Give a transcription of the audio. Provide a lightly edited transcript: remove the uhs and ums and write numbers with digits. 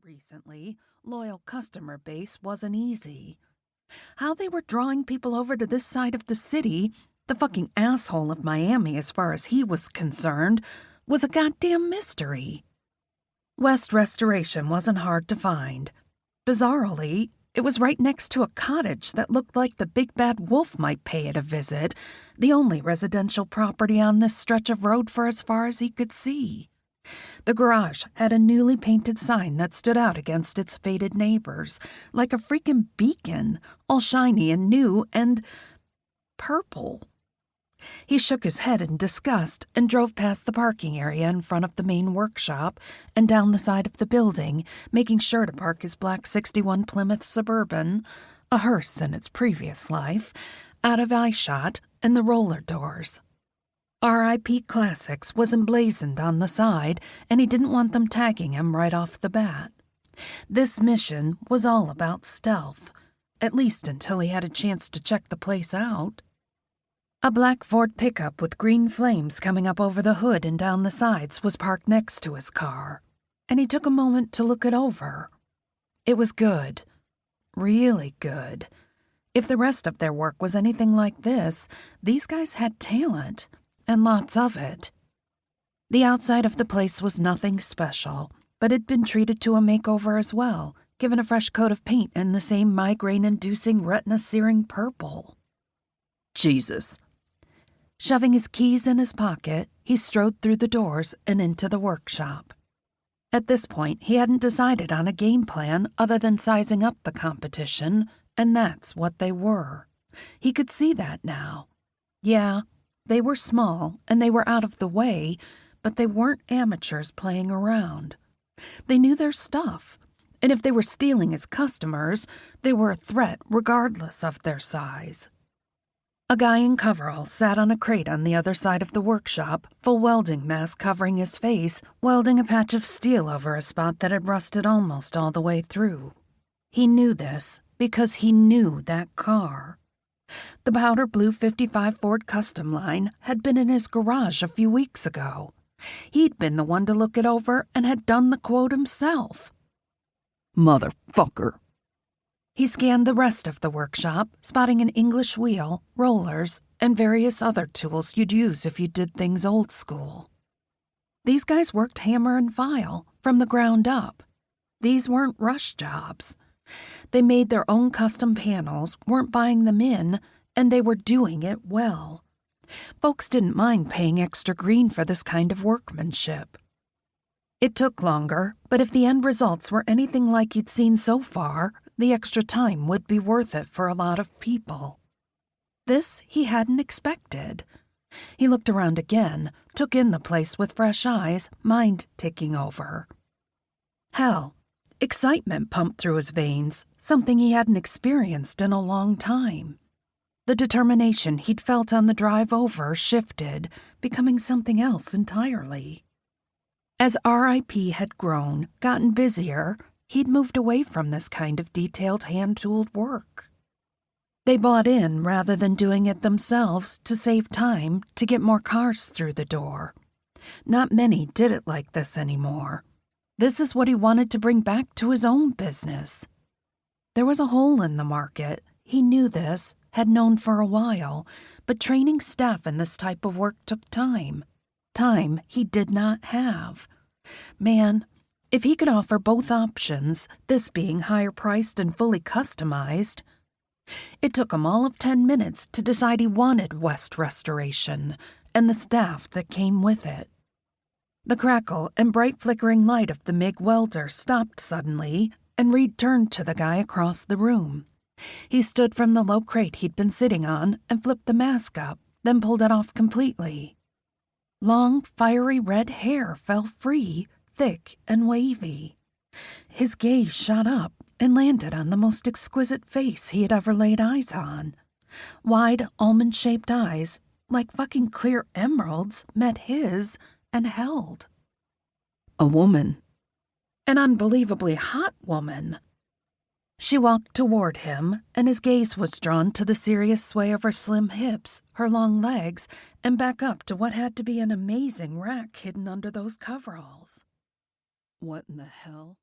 recently, loyal customer base wasn't easy. How they were drawing people over to this side of the city, the fucking asshole of Miami as far as he was concerned, was a goddamn mystery. West Restoration wasn't hard to find. Bizarrely, it was right next to a cottage that looked like the big bad wolf might pay it a visit, the only residential property on this stretch of road for as far as he could see. The garage had a newly painted sign that stood out against its faded neighbors, like a freaking beacon, all shiny and new and purple. He shook his head in disgust and drove past the parking area in front of the main workshop and down the side of the building, making sure to park his black 61 Plymouth Suburban, a hearse in its previous life, out of eyeshot and the roller doors. R.I.P. Classics was emblazoned on the side, and he didn't want them tagging him right off the bat. This mission was all about stealth, at least until he had a chance to check the place out. A black Ford pickup with green flames coming up over the hood and down the sides was parked next to his car, and he took a moment to look it over. It was good. Really good. If the rest of their work was anything like this, these guys had talent, and lots of it. The outside of the place was nothing special, but it'd been treated to a makeover as well, given a fresh coat of paint in the same migraine-inducing, retina-searing purple. Jesus. Shoving his keys in his pocket, he strode through the doors and into the workshop. At this point, he hadn't decided on a game plan other than sizing up the competition, and that's what they were. He could see that now. Yeah, they were small and they were out of the way, but they weren't amateurs playing around. They knew their stuff, and if they were stealing his customers, they were a threat regardless of their size. A guy in coveralls sat on a crate on the other side of the workshop, full welding mask covering his face, welding a patch of steel over a spot that had rusted almost all the way through. He knew this because he knew that car. The powder blue 55 Ford Custom Line had been in his garage a few weeks ago. He'd been the one to look it over and had done the quote himself. Motherfucker. He scanned the rest of the workshop, spotting an English wheel, rollers, and various other tools you'd use if you did things old school. These guys worked hammer and file, from the ground up. These weren't rush jobs. They made their own custom panels, weren't buying them in, and they were doing it well. Folks didn't mind paying extra green for this kind of workmanship. It took longer, but if the end results were anything like you'd seen so far, the extra time would be worth it for a lot of people. This he hadn't expected. He looked around again, took in the place with fresh eyes, mind ticking over. Hell, excitement pumped through his veins, something he hadn't experienced in a long time. The determination he'd felt on the drive over shifted, becoming something else entirely. As R.I.P. had grown, gotten busier, he'd moved away from this kind of detailed hand-tooled work. They bought in rather than doing it themselves to save time to get more cars through the door. Not many did it like this anymore. This is what he wanted to bring back to his own business. There was a hole in the market. He knew this, had known for a while, but training staff in this type of work took time. Time he did not have. Man, if he could offer both options, this being higher priced and fully customized. It took him all of 10 minutes to decide he wanted West Restoration and the staff that came with it. The crackle and bright flickering light of the MIG welder stopped suddenly, and Reid turned to the guy across the room. He stood from the low crate he'd been sitting on and flipped the mask up, then pulled it off completely. Long, fiery red hair fell free, thick and wavy. His gaze shot up and landed on the most exquisite face he had ever laid eyes on. Wide, almond-shaped eyes, like fucking clear emeralds, met his and held. A woman. An unbelievably hot woman. She walked toward him, and his gaze was drawn to the serious sway of her slim hips, her long legs, and back up to what had to be an amazing rack hidden under those coveralls. What in the hell?